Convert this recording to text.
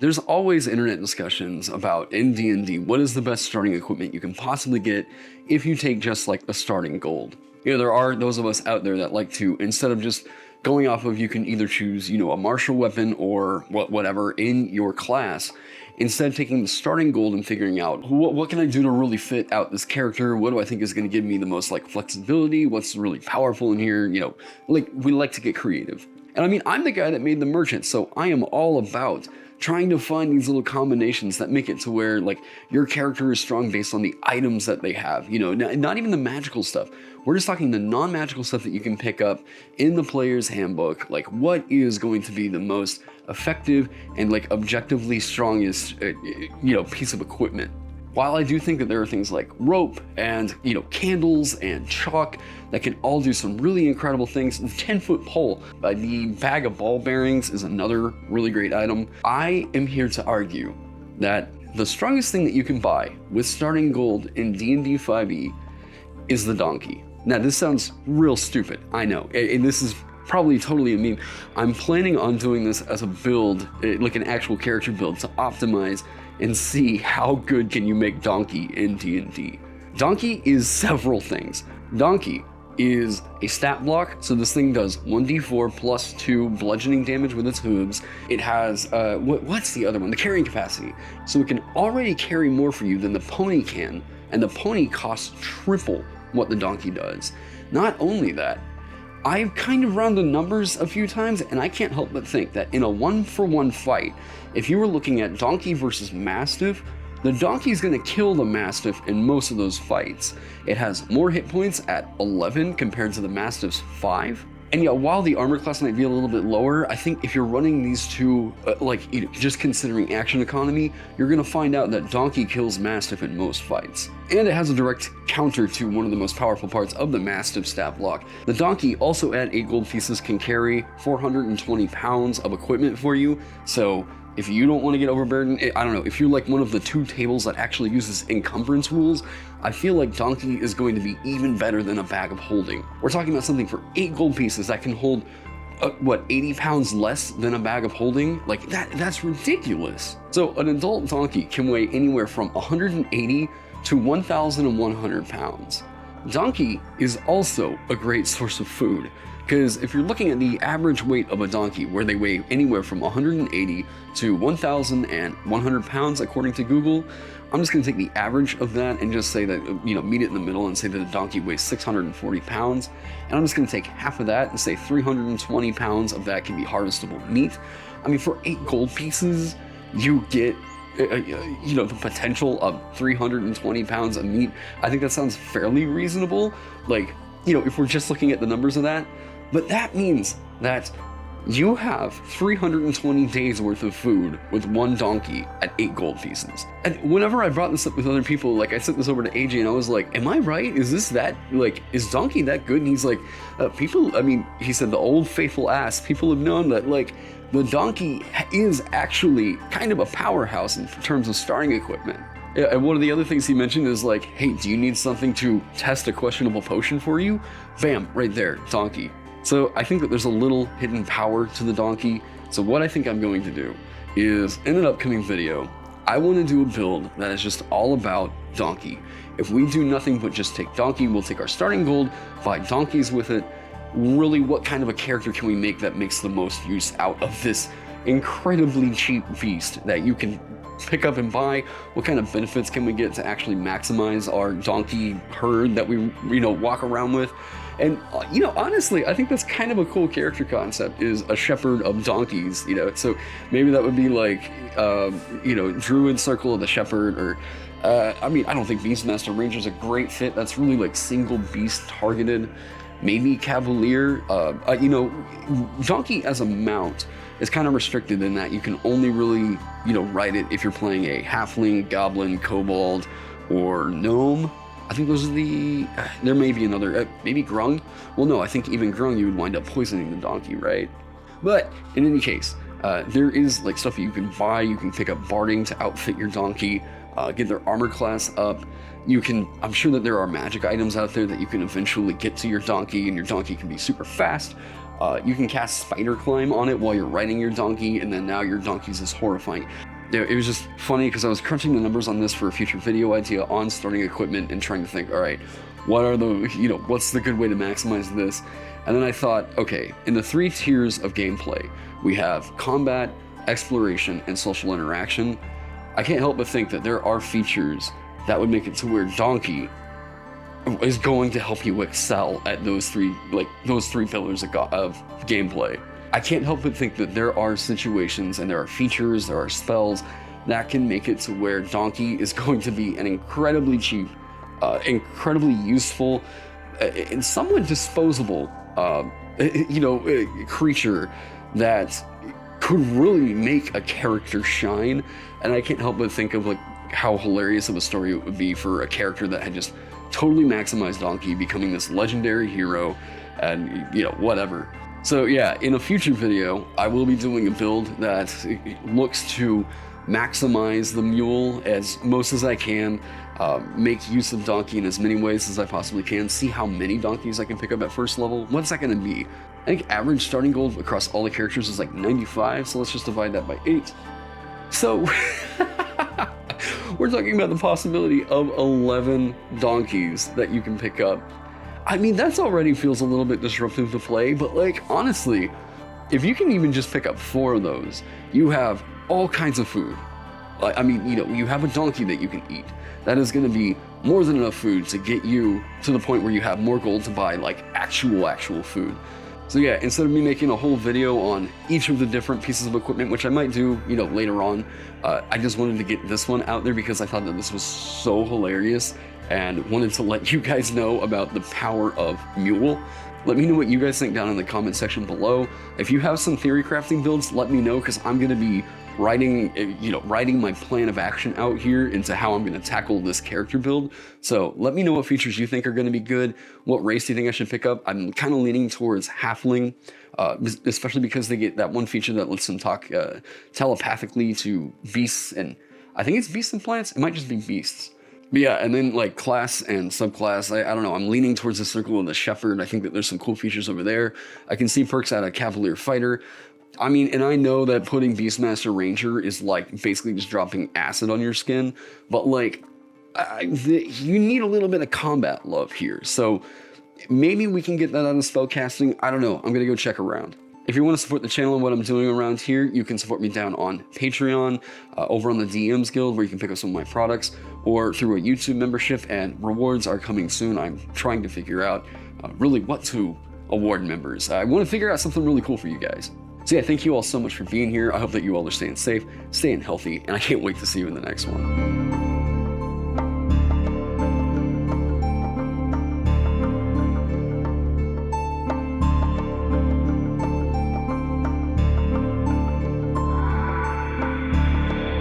There's always internet discussions about in D&D, what is the best starting equipment you can possibly get if you take just like the starting gold. There are those of us out there that like to, instead of just going off of, you can either choose, a martial weapon or whatever in your class, instead taking the starting gold and figuring out what can I do to really fit out this character? What do I think is going to give me the most like flexibility? What's really powerful in here? Like we like to get creative. And I mean, I'm the guy that made the merchant, so I am all about trying to find these little combinations that make it to where like your character is strong based on the items that they have, not even the magical stuff. We're just talking the non-magical stuff that you can pick up in the player's handbook. Like what is going to be the most effective and like objectively strongest, piece of equipment. While I do think that there are things like rope and, candles and chalk that can all do some really incredible things. The 10-foot pole, the bag of ball bearings is another really great item. I am here to argue that the strongest thing that you can buy with starting gold in D&D 5e is the donkey. Now this sounds real stupid, I know, and this is probably totally a meme. I'm planning on doing this as a build, like an actual character build, to optimize and see how good can you make Donkey in D&D. Donkey is several things. Donkey is a stat block, so this thing does 1d4 plus 2 bludgeoning damage with its hooves. It has, what's the other one? The carrying capacity. So it can already carry more for you than the pony can, and the pony costs triple what the donkey does. Not only that, I've kind of run the numbers a few times, and I can't help but think that in a 1-for-1 fight, if you were looking at donkey versus mastiff, the donkey's gonna kill the mastiff in most of those fights. It has more hit points at 11 compared to the mastiff's 5. And yeah, while the armor class might be a little bit lower, I think if you're running these two, just considering action economy, you're gonna find out that Donkey kills Mastiff in most fights. And it has a direct counter to one of the most powerful parts of the Mastiff stat block. The Donkey, also at 8 gold pieces, can carry 420 pounds of equipment for you, so if you don't want to get overburdened, I don't know, if you're like one of the 2 tables that actually uses encumbrance rules, I feel like Donkey is going to be even better than a bag of holding. We're talking about something for 8 gold pieces that can hold, 80 pounds less than a bag of holding? Like, that's ridiculous. So an adult donkey can weigh anywhere from 180 to 1,100 pounds. Donkey is also a great source of food, because if you're looking at the average weight of a donkey, where they weigh anywhere from 180 to 1,100 pounds according to Google, I'm just going to take the average of that and just say that, meet it in the middle and say that a donkey weighs 640 pounds. And I'm just going to take half of that and say 320 pounds of that can be harvestable meat. I mean, for 8 gold pieces, you get the potential of 320 pounds of meat. I think that sounds fairly reasonable. Like, if we're just looking at the numbers of that. But that means that you have 320 days worth of food with 1 donkey at 8 gold pieces. And whenever I brought this up with other people, like I sent this over to AJ and I was like, am I right? Is donkey that good? And he's like, he said the old faithful ass, people have known that like the donkey is actually kind of a powerhouse in terms of starting equipment. Yeah, and one of the other things he mentioned is like, hey, do you need something to test a questionable potion for you? Bam, right there, donkey. So I think that there's a little hidden power to the donkey. So what I think I'm going to do is, in an upcoming video, I want to do a build that is just all about donkey. If we do nothing but just take donkey, we'll take our starting gold, buy donkeys with it. Really, what kind of a character can we make that makes the most use out of this incredibly cheap beast that you can pick up and buy? What kind of benefits can we get to actually maximize our donkey herd that we walk around with? And honestly, I think that's kind of a cool character concept, is a shepherd of donkeys. So maybe that would be like Druid Circle of the Shepherd, or I don't think Beastmaster Ranger is a great fit. That's really like single beast targeted. Maybe Cavalier. Donkey as a mount is kind of restricted in that you can only really, ride it if you're playing a halfling, goblin, kobold, or gnome. I think those are there may be another, maybe Grung? Well, no, I think even Grung, you would wind up poisoning the donkey, right? But in any case, there is like stuff that you can buy. You can pick up barding to outfit your donkey, get their armor class up. I'm sure that there are magic items out there that you can eventually get to your donkey, and your donkey can be super fast. You can cast Spider Climb on it while you're riding your donkey, and then now your donkey's this horrifying. Yeah, it was just funny because I was crunching the numbers on this for a future video idea on starting equipment and trying to think, all right, what are the, what's the good way to maximize this? And then I thought, okay, in the 3 tiers of gameplay, we have combat, exploration, and social interaction. I can't help but think that there are features that would make it to where Donkey is going to help you excel at those three pillars of gameplay. I can't help but think that there are situations and there are features, there are spells that can make it to where Donkey is going to be an incredibly cheap, incredibly useful, and somewhat disposable, creature that could really make a character shine. And I can't help but think of like how hilarious of a story it would be for a character that had just totally maximized Donkey, becoming this legendary hero, and whatever. So yeah, in a future video, I will be doing a build that looks to maximize the mule as most as I can, make use of Donkey in as many ways as I possibly can, see how many donkeys I can pick up at first level. What's that going to be? I think average starting gold across all the characters is like 95, so let's just divide that by 8. So we're talking about the possibility of 11 donkeys that you can pick up. I mean, that's already feels a little bit disruptive to play, but like, honestly, if you can even just pick up 4 of those, you have all kinds of food. I mean, you have a donkey that you can eat. That is going to be more than enough food to get you to the point where you have more gold to buy like actual food. So yeah, instead of me making a whole video on each of the different pieces of equipment, which I might do, later on, I just wanted to get this one out there because I thought that this was so hilarious and wanted to let you guys know about the power of Mule. Let me know what you guys think down in the comment section below. If you have some theory crafting builds, let me know, because I'm going to be writing my plan of action out here into how I'm going to tackle this character build. So let me know what features you think are going to be good. What race do you think I should pick up? I'm kind of leaning towards Halfling, especially because they get that one feature that lets them talk telepathically to beasts, and I think it's beasts and plants. It might just be beasts. But yeah, and then like class and subclass, I don't know, I'm leaning towards the Circle of the Shepherd. I think that there's some cool features over there. I can see perks out of Cavalier Fighter. I mean, and I know that putting Beastmaster Ranger is like basically just dropping acid on your skin, but like, you need a little bit of combat love here. So maybe we can get that out of spellcasting. I don't know. I'm going to go check around. If you want to support the channel and what I'm doing around here, you can support me down on Patreon, over on the DMs Guild, where you can pick up some of my products, or through a YouTube membership, and rewards are coming soon. I'm trying to figure out really what to award members. I want to figure out something really cool for you guys. So yeah, thank you all so much for being here. I hope that you all are staying safe, staying healthy, and I can't wait to see you in the next one.